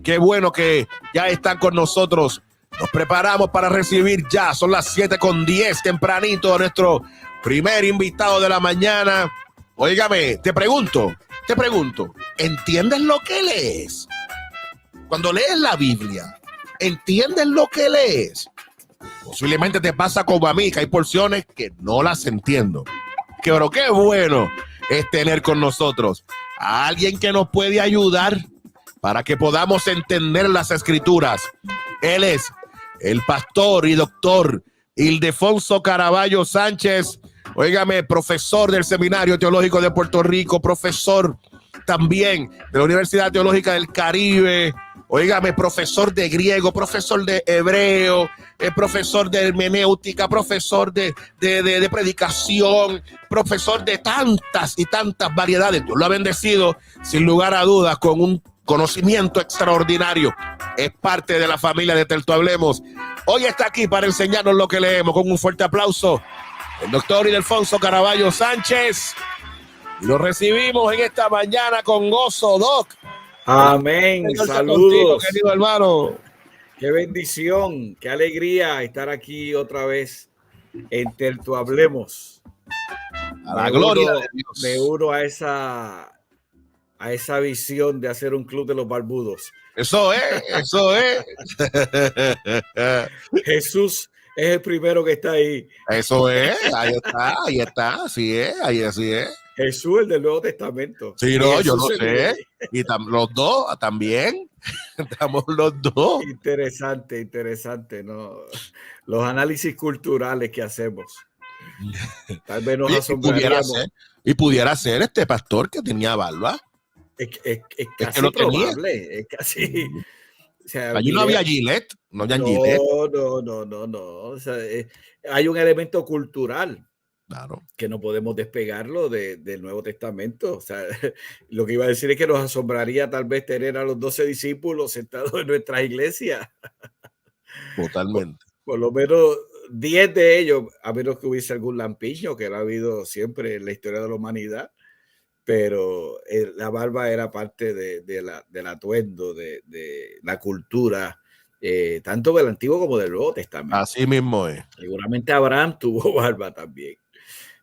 Qué bueno que ya están con nosotros. Nos preparamos para recibir ya. Son las 7:10 tempranito a nuestro primer invitado de la mañana. Óigame, te pregunto, ¿entiendes lo que lees? Cuando lees la Biblia, ¿entiendes lo que lees? Posiblemente te pasa como a mí, que hay porciones que no las entiendo. Pero qué bueno es tener con nosotros a alguien que nos puede ayudar para que podamos entender las escrituras. Él es el pastor y doctor Ildefonso Caraballo Sánchez. Óigame, profesor del Seminario Teológico de Puerto Rico, profesor también de la Universidad Teológica del Caribe. Óigame, profesor de griego, profesor de hebreo, profesor de hermenéutica, profesor de predicación, profesor de tantas y tantas variedades. Dios lo ha bendecido, sin lugar a dudas, con un conocimiento extraordinario. Es parte de la familia de Tertu Hablemos. Hoy está aquí para enseñarnos lo que leemos. Con un fuerte aplauso, el doctor Ildefonso Caraballo Sánchez. Y lo recibimos en esta mañana con gozo, Doc. Amén. Saludos, contigo, querido hermano. Qué bendición, qué alegría estar aquí otra vez en Tertu Hablemos. A la gloria de Dios. Me uno a esa visión de hacer un club de los barbudos. Eso es. Jesús es el primero que está ahí. Eso es, ahí está, así es. Jesús, el del Nuevo Testamento. Sí, no, yo lo sé. Y los dos también. Estamos los dos. Interesante, ¿no? Los análisis culturales que hacemos. Tal vez nos asombraríamos. Y pudiera ser este pastor que tenía barba. Es casi que no probable. Es casi. O sea, allí no había Gillette. No había Gillette. No. O sea, hay un elemento cultural. Claro. Que no podemos despegarlo del Nuevo Testamento. O sea, lo que iba a decir es que nos asombraría tal vez tener a los 12 discípulos sentados en nuestra iglesia. Totalmente. Por lo menos 10 de ellos, a menos que hubiese algún lampiño, que lo ha habido siempre en la historia de la humanidad, pero la barba era parte del atuendo, de la cultura, tanto del Antiguo como del Nuevo Testamento. Así mismo es. Seguramente Abraham tuvo barba también.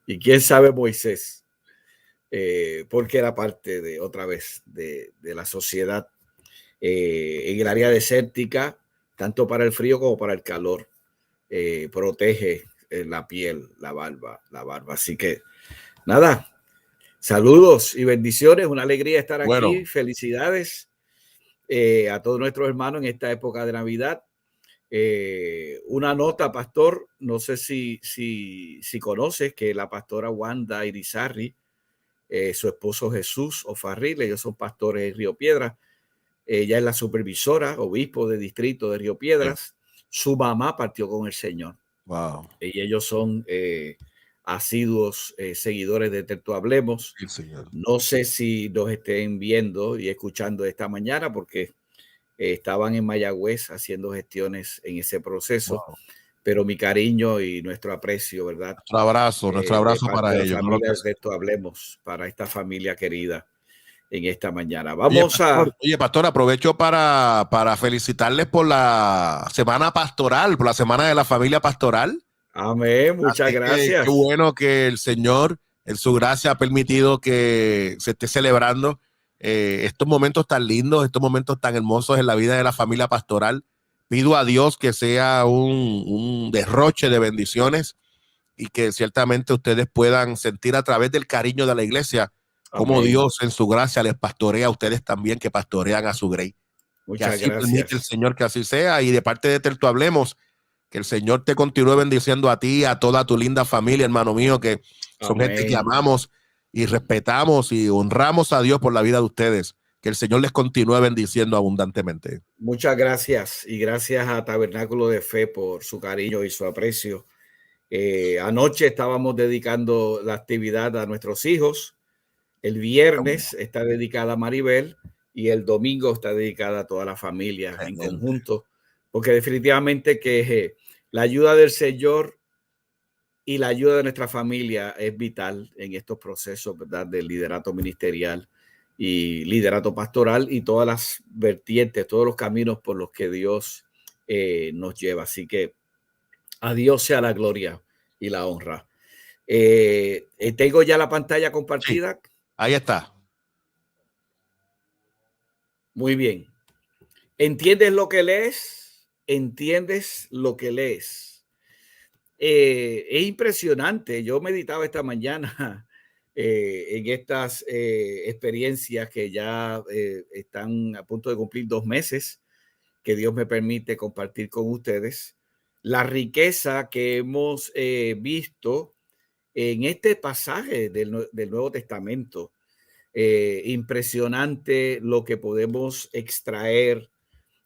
Y quién sabe Moisés, porque era parte de la sociedad en el área desértica, tanto para el frío como para el calor. Protege la piel, la barba. Así que nada, saludos y bendiciones, una alegría estar aquí. Felicidades a todos nuestros hermanos en esta época de Navidad. Una nota, pastor, no sé si conoces que la pastora Wanda Irizarry, su esposo Jesús O'Farrill, ellos son pastores en Río Piedras. Ella es la supervisora, obispo de distrito de Río Piedras. Su mamá partió con el Señor. Wow. Y ellos son asiduos seguidores de Tertu Hablemos. Sí, señor. No sé si nos estén viendo y escuchando esta mañana porque estaban en Mayagüez haciendo gestiones en ese proceso. Wow. Pero mi cariño y nuestro aprecio, ¿verdad? Nuestro abrazo para ellos. Tertu Hablemos, para esta familia querida en esta mañana. Vamos Oye, pastor, aprovecho para felicitarles por la semana pastoral, por la semana de la familia pastoral. Amén, muchas gracias. Qué bueno que el Señor, en su gracia, ha permitido que se esté celebrando estos momentos tan lindos, estos momentos tan hermosos en la vida de la familia pastoral. Pido a Dios que sea un derroche de bendiciones y que ciertamente ustedes puedan sentir a través del cariño de la iglesia como Dios en su gracia les pastorea a ustedes también, que pastorean a su grey. Muchas que así gracias. Permite el Señor que así sea. Y de parte de Tertu Hablemos, que el Señor te continúe bendiciendo a ti, a toda tu linda familia, hermano mío, que son gente que amamos y respetamos y honramos a Dios por la vida de ustedes. Que el Señor les continúe bendiciendo abundantemente. Muchas gracias y gracias a Tabernáculo de Fe por su cariño y su aprecio. Anoche estábamos dedicando la actividad a nuestros hijos. El viernes está dedicada a Maribel y el domingo está dedicada a toda la familia en conjunto, porque definitivamente que la ayuda del Señor y la ayuda de nuestra familia es vital en estos procesos, ¿verdad?, del liderato ministerial y liderato pastoral y todas las vertientes, todos los caminos por los que Dios nos lleva. Así que a Dios sea la gloria y la honra. Tengo ya la pantalla Sí, compartida. ahí está. Muy bien. ¿Entiendes lo que lees? ¿Entiendes lo que lees? Es impresionante. Yo meditaba esta mañana en estas experiencias que ya están a punto de cumplir 2 meses, que Dios me permite compartir con ustedes. La riqueza que hemos visto en este pasaje del Nuevo Testamento. Impresionante lo que podemos extraer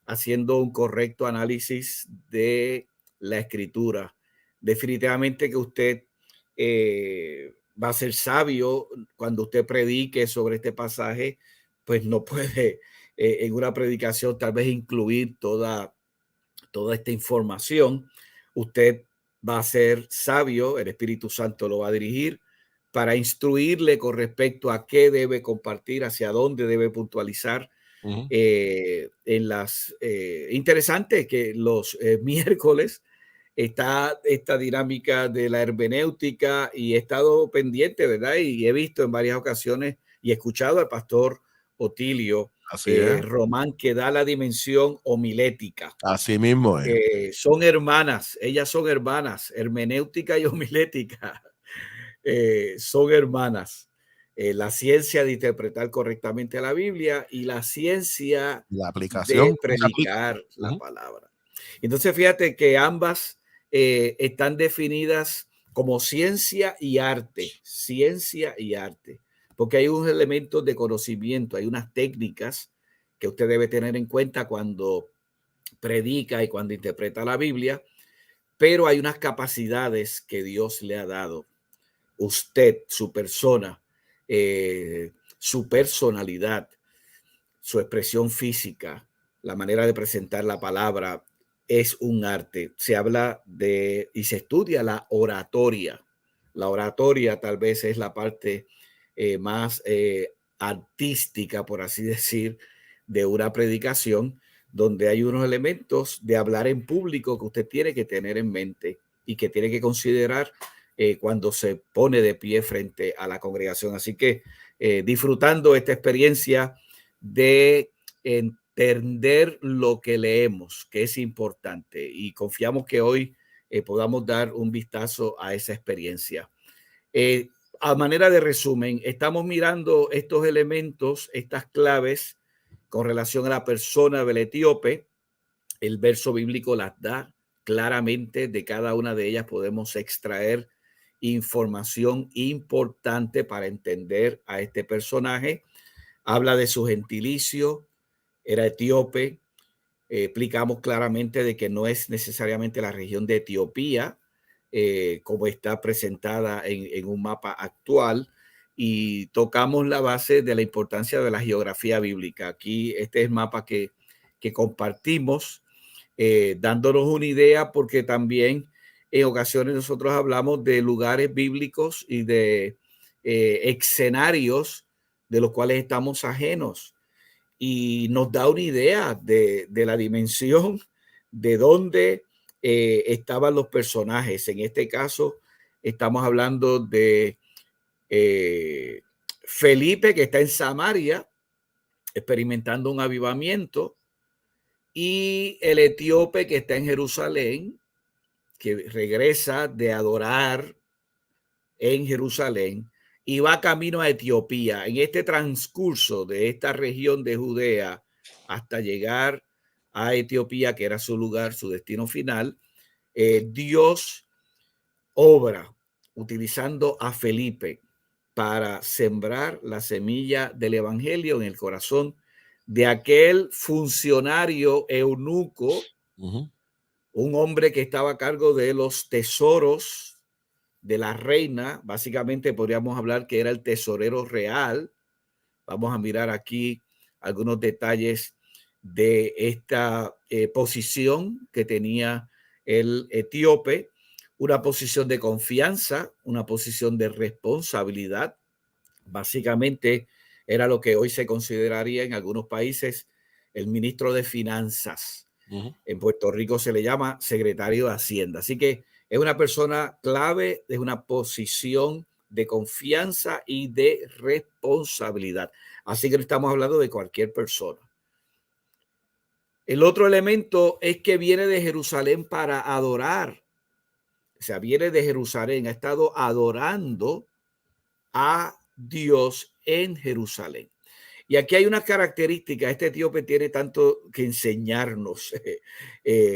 haciendo un correcto análisis de la escritura. Definitivamente que usted va a ser sabio cuando usted predique sobre este pasaje, pues no puede en una predicación tal vez incluir toda esta información. Usted va a ser sabio, el Espíritu Santo lo va a dirigir para instruirle con respecto a qué debe compartir, hacia dónde debe puntualizar. En las interesante que los miércoles está esta dinámica de la hermenéutica y he estado pendiente, ¿verdad? Y he visto en varias ocasiones y he escuchado al pastor Otilio Así es. Román, que da la dimensión homilética. Así mismo es. Son hermanas, ellas son hermanas, hermenéutica y homilética. Son hermanas. La ciencia de interpretar correctamente la Biblia y la ciencia La de aplicación, ¿cómo se aplica? predicar la palabra. Entonces, fíjate que ambas están definidas como ciencia y arte, porque hay unos elementos de conocimiento, hay unas técnicas que usted debe tener en cuenta cuando predica y cuando interpreta la Biblia, pero hay unas capacidades que Dios le ha dado. Usted, su persona, su personalidad, su expresión física, la manera de presentar la palabra es un arte. Se habla de y se estudia la oratoria. La oratoria tal vez es la parte más artística, por así decir, de una predicación, donde hay unos elementos de hablar en público que usted tiene que tener en mente y que tiene que considerar cuando se pone de pie frente a la congregación. Así que disfrutando esta experiencia de entender lo que leemos, que es importante, y confiamos que hoy podamos dar un vistazo a esa experiencia. A manera de resumen, estamos mirando estos elementos, estas claves con relación a la persona del etíope. El verso bíblico las da claramente, de cada una de ellas podemos extraer información importante para entender a este personaje. Habla de su gentilicio, era etíope. Explicamos claramente de que no es necesariamente la región de Etiopía, como está presentada en un mapa actual, y tocamos la base de la importancia de la geografía bíblica. Aquí este es el mapa que compartimos, dándonos una idea, porque también en ocasiones nosotros hablamos de lugares bíblicos y de escenarios de los cuales estamos ajenos, y nos da una idea de la dimensión de dónde estaban los personajes. En este caso, estamos hablando de Felipe, que está en Samaria, experimentando un avivamiento, y el etíope que está en Jerusalén, que regresa de adorar en Jerusalén y va camino a Etiopía. En este transcurso de esta región de Judea hasta llegar a Etiopía, que era su lugar, su destino final, Dios obra utilizando a Felipe para sembrar la semilla del evangelio en el corazón de aquel funcionario eunuco, un hombre que estaba a cargo de los tesoros de la reina. Básicamente podríamos hablar que era el tesorero real. Vamos a mirar aquí algunos detalles de esta posición que tenía el etíope, una posición de confianza, una posición de responsabilidad. Básicamente era lo que hoy se consideraría en algunos países el ministro de Finanzas. En Puerto Rico se le llama secretario de Hacienda. Así que es una persona clave, de una posición de confianza y de responsabilidad. Así que no estamos hablando de cualquier persona. El otro elemento es que viene de Jerusalén para adorar. O sea, viene de Jerusalén, ha estado adorando a Dios en Jerusalén. Y aquí hay una característica, este etíope tiene tanto que enseñarnos,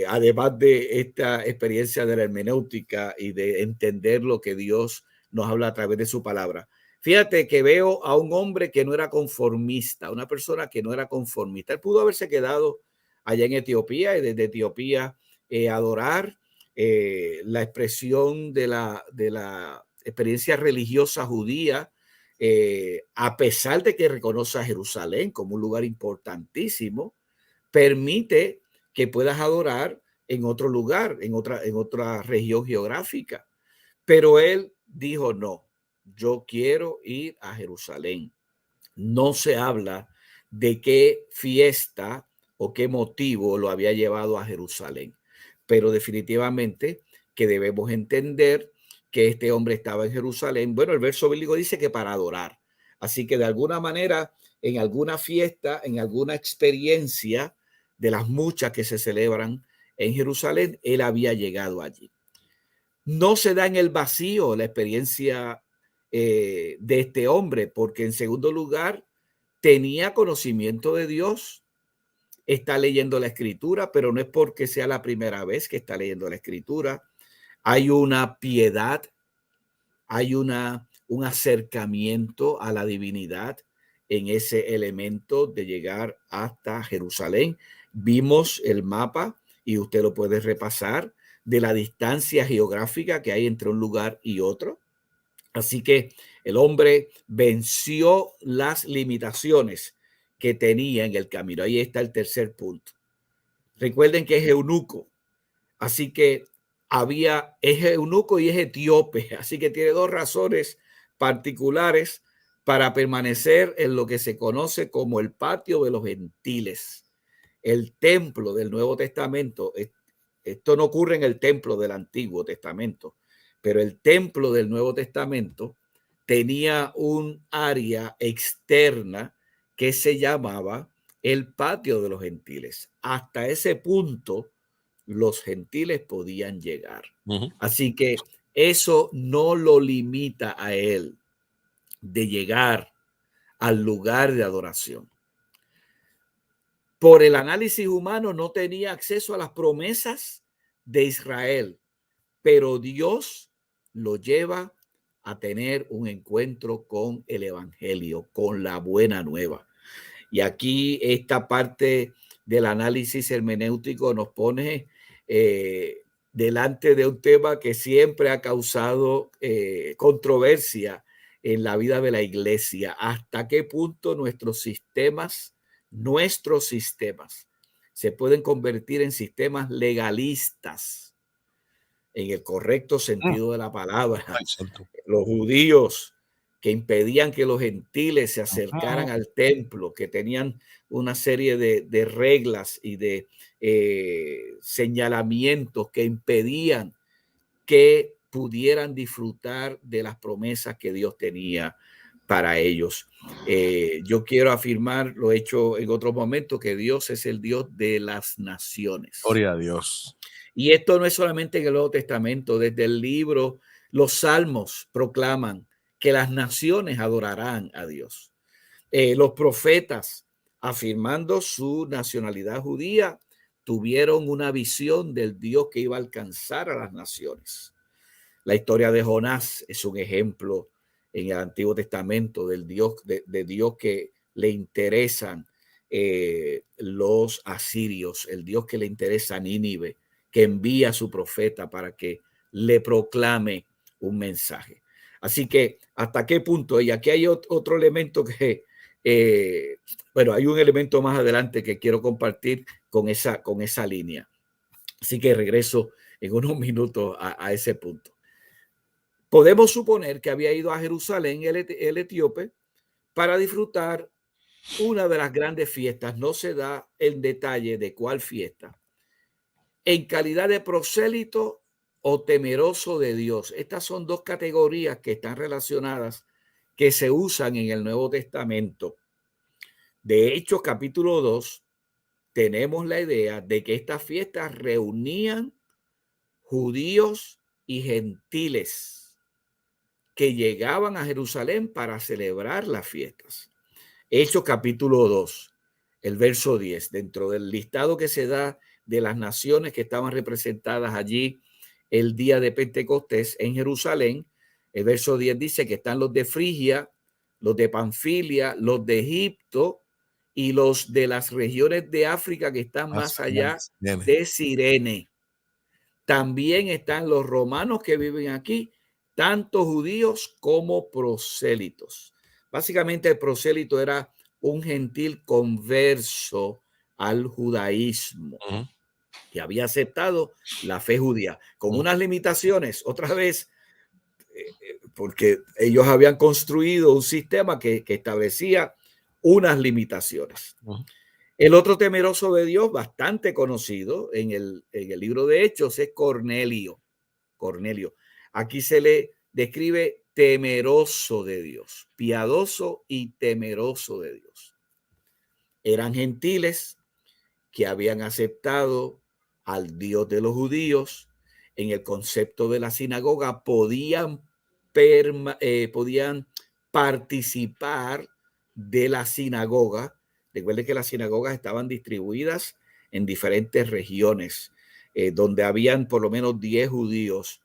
además de esta experiencia de la hermenéutica y de entender lo que Dios nos habla a través de su palabra. Fíjate que veo a un hombre que no era conformista, una persona que no era conformista. Él pudo haberse quedado allá en Etiopía y desde Etiopía adorar la expresión de la experiencia religiosa judía, a pesar de que reconoce a Jerusalén como un lugar importantísimo, permite que puedas adorar en otro lugar, en otra región geográfica. Pero él dijo, no, yo quiero ir a Jerusalén. No se habla de qué fiesta o qué motivo lo había llevado a Jerusalén, pero definitivamente que debemos entender que este hombre estaba en Jerusalén. Bueno, el verso bíblico dice que para adorar. Así que de alguna manera, en alguna fiesta, en alguna experiencia de las muchas que se celebran en Jerusalén, él había llegado allí. No se da en el vacío la experiencia de este hombre, porque en segundo lugar, tenía conocimiento de Dios, está leyendo la escritura, pero no es porque sea la primera vez que está leyendo la escritura. Hay una piedad, hay un acercamiento a la divinidad en ese elemento de llegar hasta Jerusalén. Vimos el mapa y usted lo puede repasar de la distancia geográfica que hay entre un lugar y otro. Así que el hombre venció las limitaciones que tenía en el camino. Ahí está el tercer punto. Recuerden que es eunuco. Así que es eunuco y es etíope. Así que tiene dos razones particulares para permanecer en lo que se conoce como el patio de los gentiles. El templo del Nuevo Testamento. Esto no ocurre en el templo del Antiguo Testamento, pero el templo del Nuevo Testamento tenía un área externa que se llamaba el patio de los gentiles. Hasta ese punto los gentiles podían llegar. Así que eso no lo limita a él de llegar al lugar de adoración. Por el análisis humano no tenía acceso a las promesas de Israel, pero Dios lo lleva a tener un encuentro con el evangelio, con la buena nueva. Y aquí esta parte del análisis hermenéutico nos pone delante de un tema que siempre ha causado controversia en la vida de la iglesia. ¿Hasta qué punto nuestros sistemas se pueden convertir en sistemas legalistas en el correcto sentido de la palabra? Los judíos que impedían que los gentiles se acercaran al templo, que tenían una serie de reglas y de señalamientos que impedían que pudieran disfrutar de las promesas que Dios tenía para ellos. Yo quiero afirmar, lo he hecho en otros momentos, que Dios es el Dios de las naciones. Gloria a Dios. Y esto no es solamente en el Nuevo Testamento, desde el libro, los Salmos proclaman que las naciones adorarán a Dios. Los profetas, afirmando su nacionalidad judía, tuvieron una visión del Dios que iba a alcanzar a las naciones. La historia de Jonás es un ejemplo en el Antiguo Testamento del Dios, de Dios que le interesan los asirios, el Dios que le interesa a Nínive, que envía a su profeta para que le proclame un mensaje. Así que, ¿hasta qué punto? Y aquí hay otro elemento que, bueno, hay un elemento más adelante que quiero compartir con esa línea. Así que regreso en unos minutos a ese punto. Podemos suponer que había ido a Jerusalén el etíope para disfrutar una de las grandes fiestas. No se da el detalle de cuál fiesta. En calidad de prosélito o temeroso de Dios. Estas son dos categorías que están relacionadas, que se usan en el Nuevo Testamento. De Hechos, capítulo 2, tenemos la idea de que estas fiestas reunían judíos y gentiles que llegaban a Jerusalén para celebrar las fiestas. Hechos capítulo 2, el verso 10, dentro del listado que se da de las naciones que estaban representadas allí el día de Pentecostés en Jerusalén, el verso 10 dice que están los de Frigia, los de Panfilia, los de Egipto y los de las regiones de África que están más allá de Cirene. También están los romanos que viven aquí, tanto judíos como prosélitos. Básicamente el prosélito era un gentil converso al judaísmo que había aceptado la fe judía con unas limitaciones, otra vez, porque ellos habían construido un sistema que establecía unas limitaciones. El otro temeroso de Dios, bastante conocido en el libro de Hechos, es Cornelio. Cornelio. Aquí se le describe temeroso de Dios, piadoso y temeroso de Dios. Eran gentiles que habían aceptado al Dios de los judíos. En el concepto de la sinagoga podían participar de la sinagoga. Recuerden que las sinagogas estaban distribuidas en diferentes regiones, donde habían por lo menos 10 judíos.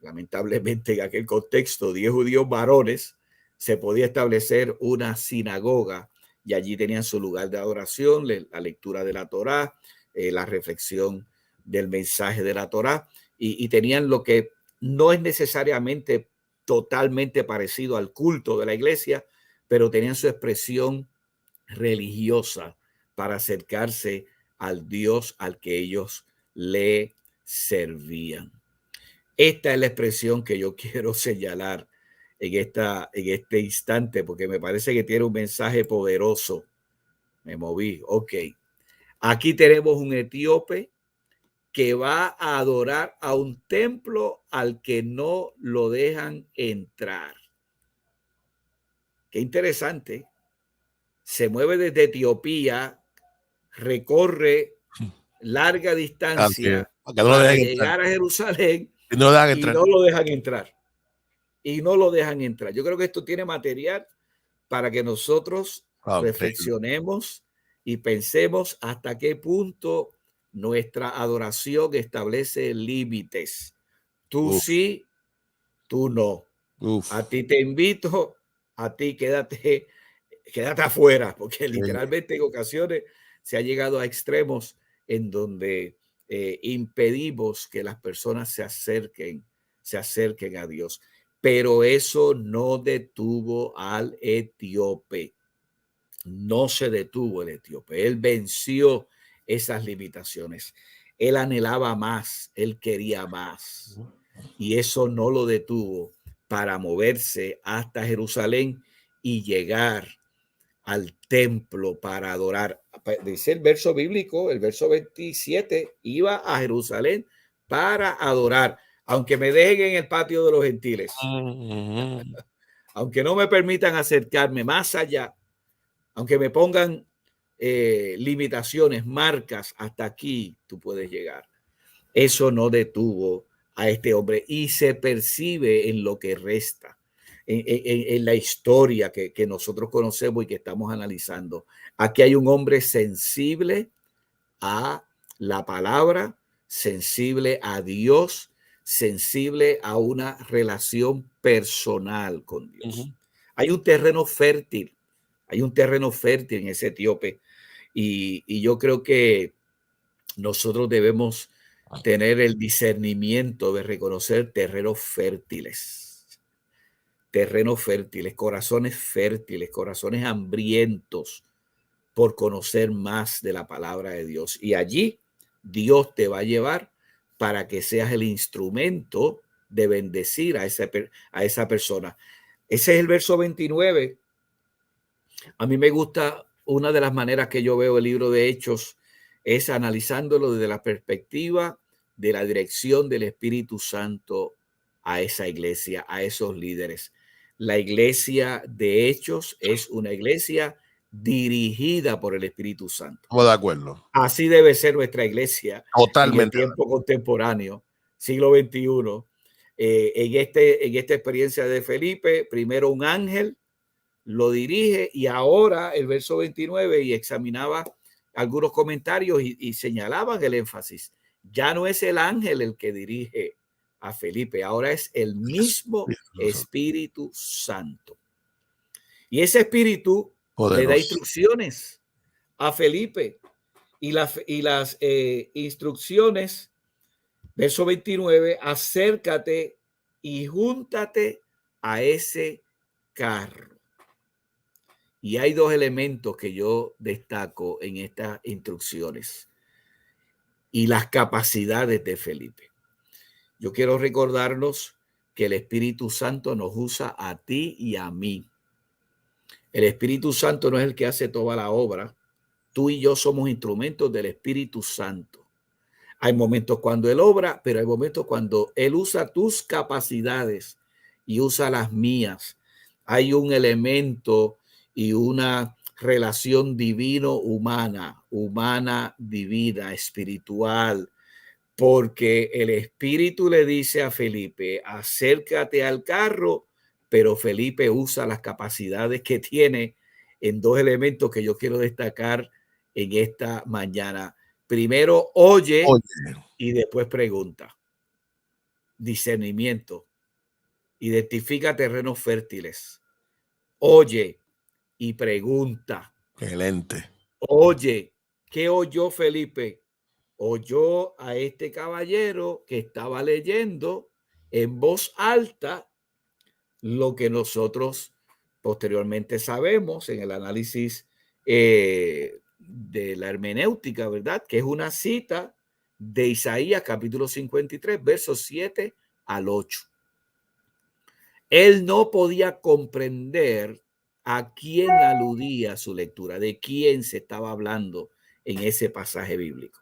Lamentablemente en aquel contexto, 10 judíos varones, se podía establecer una sinagoga y allí tenían su lugar de adoración, la lectura de la Torá, la reflexión del mensaje de la Torá, y tenían lo que no es necesariamente totalmente parecido al culto de la iglesia, pero tenían su expresión religiosa para acercarse al Dios al que ellos le servían. Esta es la expresión que yo quiero señalar en este instante, porque me parece que tiene un mensaje poderoso. Me moví. Ok. Aquí tenemos un etíope que va a adorar a un templo al que no lo dejan entrar. Qué interesante. Se mueve desde Etiopía, recorre larga distancia para llegar a Jerusalén y no lo dejan entrar. Y no lo dejan entrar. Yo creo que esto tiene material para que nosotros reflexionemos y pensemos hasta qué punto nuestra adoración establece límites. Tú sí, tú no. A ti te invito, a ti quédate afuera, porque literalmente en ocasiones se ha llegado a extremos en donde impedimos que las personas se acerquen a Dios. Pero eso no detuvo al etíope. No se detuvo el etíope. Él venció esas limitaciones. Él anhelaba más, él quería más. Y eso no lo detuvo para moverse hasta Jerusalén y llegar al templo para adorar. Dice el verso bíblico, el verso 27, iba a Jerusalén para adorar, aunque me dejen en el patio de los gentiles, aunque no me permitan acercarme más allá, aunque me pongan limitaciones, marcas, hasta aquí tú puedes llegar. Eso no detuvo a este hombre y se percibe en lo que resta, en la historia que nosotros conocemos y que estamos analizando. Aquí hay un hombre sensible a la palabra, sensible a Dios, sensible a una relación personal con Dios. Hay un terreno fértil en ese etíope y yo creo que nosotros debemos tener el discernimiento de reconocer terrenos fértiles, corazones hambrientos por conocer más de la palabra de Dios. Y allí Dios te va a llevar para que seas el instrumento de bendecir a esa persona. Ese es el verso 29 A mí me gusta, una de las maneras que yo veo el libro de Hechos es analizándolo desde la perspectiva de la dirección del Espíritu Santo a esa iglesia, a esos líderes. La iglesia de Hechos es una iglesia dirigida por el Espíritu Santo. Estamos de acuerdo. Así debe ser nuestra iglesia en el Totalmente. tiempo contemporáneo, siglo XXI. En esta experiencia de Felipe, primero un ángel lo dirige, y ahora el verso 29, y examinaba algunos comentarios y señalaban el énfasis. Ya no es el ángel el que dirige a Felipe, ahora es el mismo Espíritu Santo. Y ese Espíritu le da instrucciones a Felipe, y las instrucciones, verso 29, acércate y júntate a ese carro. Y hay dos elementos que yo destaco en estas instrucciones y las capacidades de Felipe. Yo quiero recordarnos que el Espíritu Santo nos usa a ti y a mí. El Espíritu Santo no es el que hace toda la obra. Tú y yo somos instrumentos del Espíritu Santo. Hay momentos cuando Él obra, pero hay momentos cuando Él usa tus capacidades y usa las mías. Hay un elemento y una relación divino-humana, humana-divina, espiritual, porque el Espíritu le dice a Felipe, acércate al carro, pero Felipe usa las capacidades que tiene en dos elementos que yo quiero destacar en esta mañana. Primero, oye y después pregunta. Discernimiento. Identifica terrenos fértiles. Oye y pregunta. Excelente. Oye, ¿qué oyó Felipe? Oyó a este caballero que estaba leyendo en voz alta lo que nosotros posteriormente sabemos en el análisis de la hermenéutica, ¿verdad? Que es una cita de Isaías capítulo 53, versos 7 al 8. Él no podía comprender a quién aludía su lectura, de quién se estaba hablando en ese pasaje bíblico.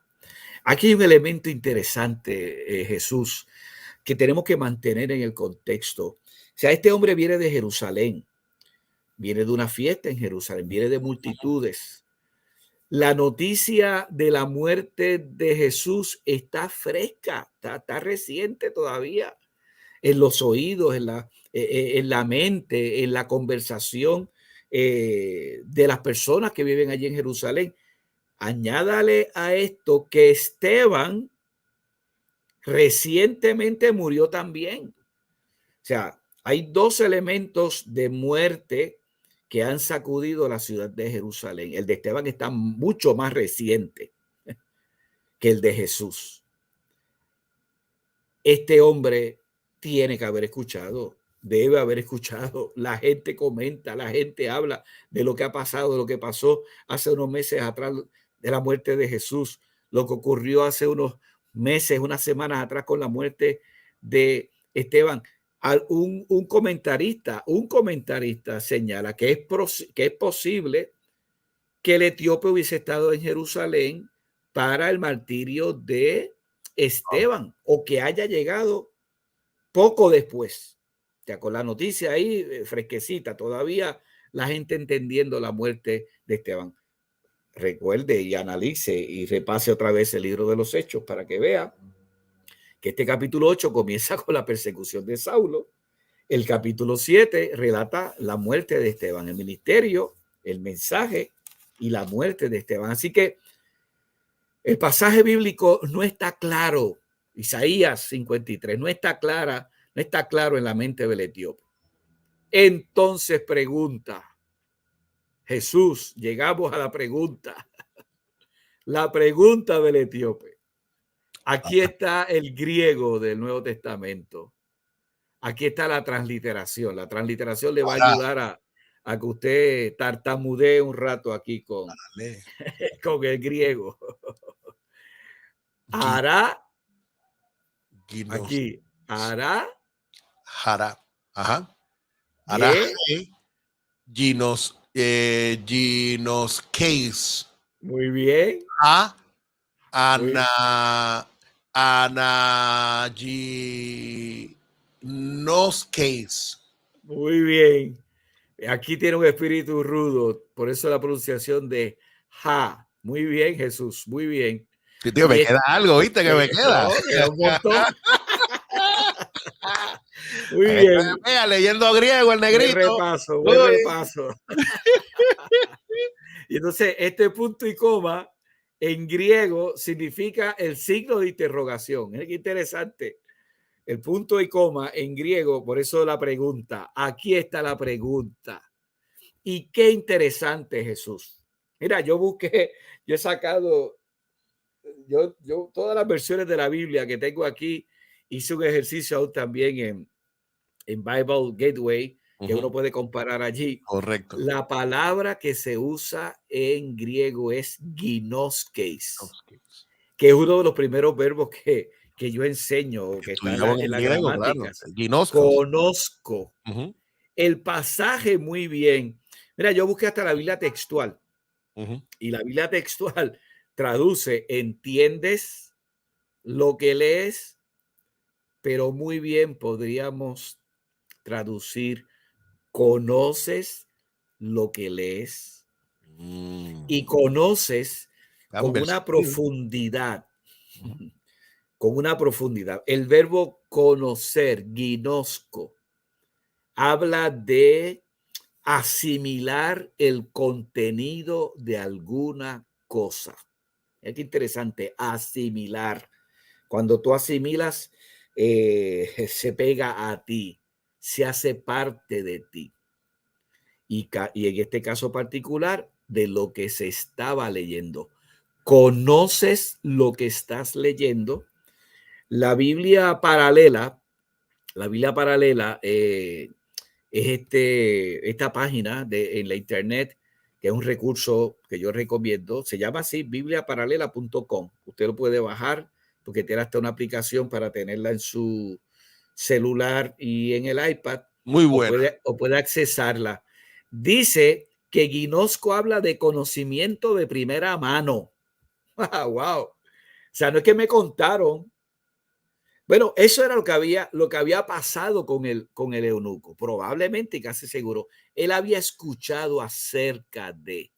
Aquí hay un elemento interesante, Jesús, que tenemos que mantener en el contexto. O sea, este hombre viene de Jerusalén, viene de una fiesta en Jerusalén, viene de multitudes. La noticia de la muerte de Jesús está fresca, está reciente todavía en los oídos, en la mente, en la conversación de las personas que viven allí en Jerusalén. Añádale a esto que Esteban recientemente murió también. O sea, hay dos elementos de muerte que han sacudido la ciudad de Jerusalén. El de Esteban está mucho más reciente que el de Jesús. Este hombre tiene que haber escuchado, debe haber escuchado. La gente comenta, la gente habla de lo que ha pasado, de lo que pasó hace unos meses atrás de la muerte de Jesús, lo que ocurrió hace unos meses, unas semanas atrás con la muerte de Esteban. Un comentarista señala que es posible que el etíope hubiese estado en Jerusalén para el martirio de Esteban, o que haya llegado poco después. Ya con la noticia ahí fresquecita, todavía la gente entendiendo la muerte de Esteban. Recuerde y analice y repase otra vez el libro de los Hechos para que vea que este capítulo 8 comienza con la persecución de Saulo. El capítulo 7 relata la muerte de Esteban, el ministerio, el mensaje y la muerte de Esteban. Así que el pasaje bíblico no está claro. Isaías 53 no está claro en la mente del etíope. Entonces pregunta Jesús, llegamos a la pregunta del etíope. Aquí está el griego del Nuevo Testamento. Aquí está la transliteración. La transliteración le va a ayudar a que usted tartamudee un rato aquí con el griego. Hará, aquí, hará, Hará, ajá. Hará, ginos, Ginoscase. Muy bien. Ginoscase. Muy bien. Aquí tiene un espíritu rudo, por eso la pronunciación de ja. Muy bien, Jesús, muy bien. Sí, tío, me Y queda algo, ¿viste? Que me queda. no, queda un montón. Muy bien. Vea, leyendo griego, el Buen negrito. repaso, buen repaso. Y entonces, este punto y coma en griego significa el signo de interrogación. Es interesante. El punto y coma en griego, por eso la pregunta. Aquí está la pregunta. Y qué interesante, Jesús. Mira, yo he sacado, yo todas las versiones de la Biblia que tengo aquí, hice un ejercicio aún también en Bible Gateway, que uno puede comparar allí. Correcto. La palabra que se usa en griego es ginoskeis, que es uno de los primeros verbos que yo enseño, que está en la griego, gramática. claro. Ginoscos. Conozco. El pasaje muy bien. Mira, yo busqué hasta la Biblia textual y la Biblia textual traduce, entiendes lo que lees, pero muy bien podríamos traducir, conoces lo que lees y conoces con una profundidad. Con una profundidad. El verbo conocer, ginosco, habla de asimilar el contenido de alguna cosa. Es interesante, asimilar. Cuando tú asimilas, se pega a ti, se hace parte de ti. Y en este caso particular, de lo que se estaba leyendo. Conoces lo que estás leyendo. La Biblia paralela es esta página en la internet, que es un recurso que yo recomiendo. Se llama así, bibliaparalela.com. Usted lo puede bajar porque tiene hasta una aplicación para tenerla en su celular y en el iPad. Muy bueno. O puede accesarla. Dice que Ginosco habla de conocimiento de primera mano. ¡Wow! O sea, no es que me contaron. Bueno, eso era lo que había pasado con el eunuco. Probablemente, casi seguro, él había escuchado acerca de.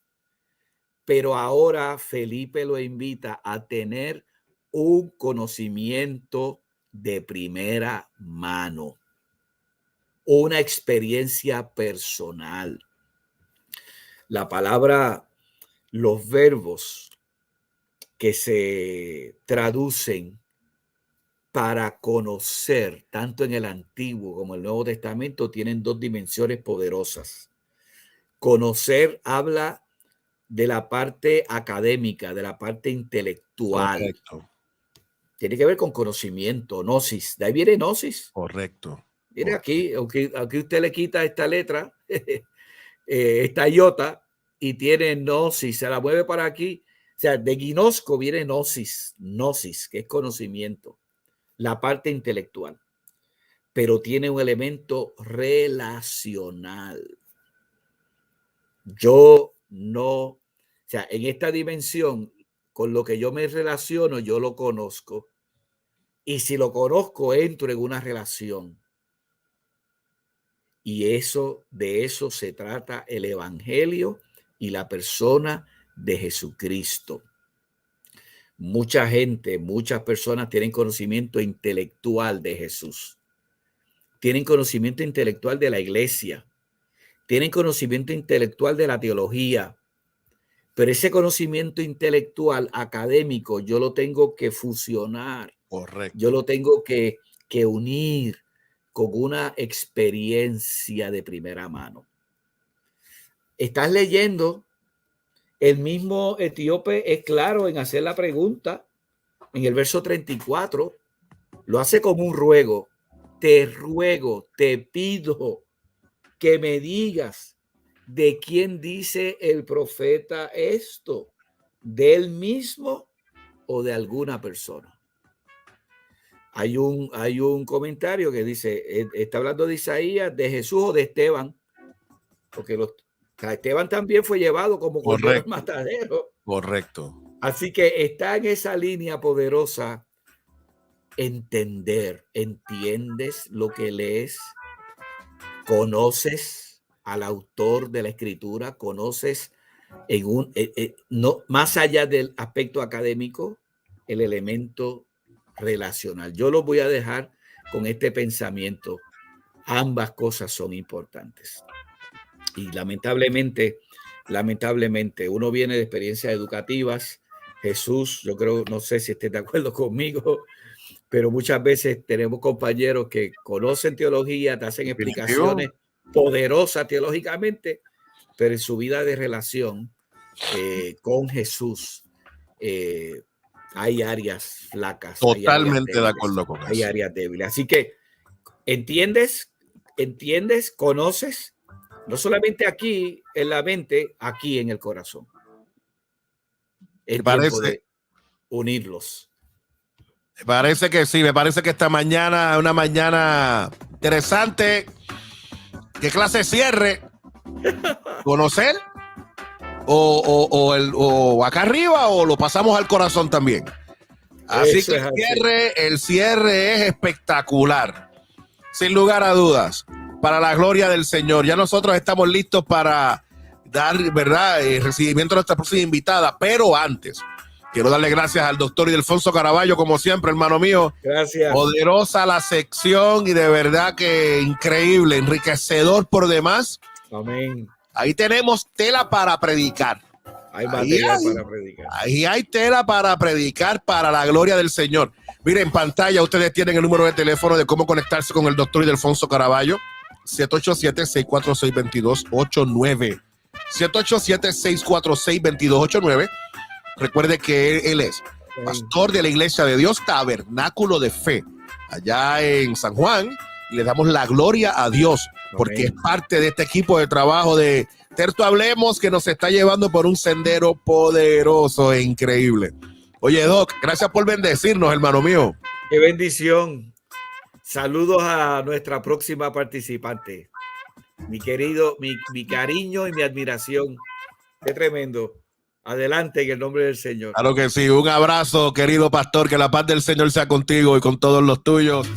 Pero ahora Felipe lo invita a tener un conocimiento de primera mano, una experiencia personal. La palabra, los verbos que se traducen para conocer, tanto en el Antiguo como el Nuevo Testamento, tienen dos dimensiones poderosas. Conocer habla de la parte académica, de la parte intelectual. Correcto. Tiene que ver con conocimiento, gnosis. De ahí viene gnosis. Correcto. Mire aquí, aquí usted le quita esta letra, esta iota, y tiene gnosis, se la mueve para aquí. O sea, de ginosco viene gnosis, que es conocimiento, la parte intelectual, pero tiene un elemento relacional. Yo no, o sea, en esta dimensión, con lo que yo me relaciono, yo lo conozco. Y si lo conozco, entro en una relación. Y de eso se trata el evangelio y la persona de Jesucristo. Mucha gente, muchas personas tienen conocimiento intelectual de Jesús. Tienen conocimiento intelectual de la iglesia. Tienen conocimiento intelectual de la teología. Pero ese conocimiento intelectual académico yo lo tengo que fusionar. Correcto. Yo lo tengo que unir con una experiencia de primera mano. Estás leyendo, el mismo etíope es claro en hacer la pregunta. En el verso 34, lo hace como un ruego. Te ruego, te pido que me digas de quién dice el profeta esto, de él mismo o de alguna persona. Hay un comentario que dice, está hablando de Isaías, de Jesús o de Esteban, porque sea, Esteban también fue llevado como cordero al matadero. Correcto. Así que está en esa línea poderosa. ¿Entiendes lo que lees? ¿Conoces al autor de la escritura? ¿Conoces no, más allá del aspecto académico, el elemento relacional? Yo lo voy a dejar con este pensamiento. Ambas cosas son importantes. Y lamentablemente, uno viene de experiencias educativas. Jesús, yo creo, no sé si estés de acuerdo conmigo, pero muchas veces tenemos compañeros que conocen teología, te hacen explicaciones poderosas teológicamente, pero en su vida de relación con Jesús hay áreas flacas. Totalmente de acuerdo con eso. Hay áreas débiles. Así que entiendes, conoces, no solamente aquí en la mente, aquí en el corazón. Es tiempo de unirlos. Me parece que sí, me parece que esta mañana es una mañana interesante. ¿Qué clase de cierre? ¿Conocer? ¿O acá arriba o lo pasamos al corazón también? Así que el cierre es espectacular. Sin lugar a dudas. Para la gloria del Señor. Ya nosotros estamos listos para dar, ¿verdad?, recibimiento a nuestra próxima invitada. Pero antes, quiero darle gracias al doctor Ildefonso Caraballo, como siempre, hermano mío. Gracias. Poderosa la sección y de verdad que increíble, enriquecedor por demás. Amén. Ahí tenemos tela para predicar. Hay material para predicar. Ahí hay tela para predicar para la gloria del Señor. Miren, en pantalla ustedes tienen el número de teléfono de cómo conectarse con el doctor Ildefonso Caraballo. 787-646-2289. 787-646-2289. Recuerde que él es pastor de la Iglesia de Dios, Tabernáculo de Fe, allá en San Juan, y le damos la gloria a Dios, porque es parte de este equipo de trabajo de Terto Hablemos, que nos está llevando por un sendero poderoso e increíble. Oye, Doc, gracias por bendecirnos, hermano mío. Qué bendición. Saludos a nuestra próxima participante. Mi querido, mi cariño y mi admiración. Qué tremendo. Adelante en el nombre del Señor. Claro que sí. Un abrazo, querido pastor. Que la paz del Señor sea contigo y con todos los tuyos.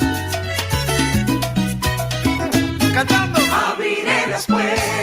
Cantando. Abriré las puertas.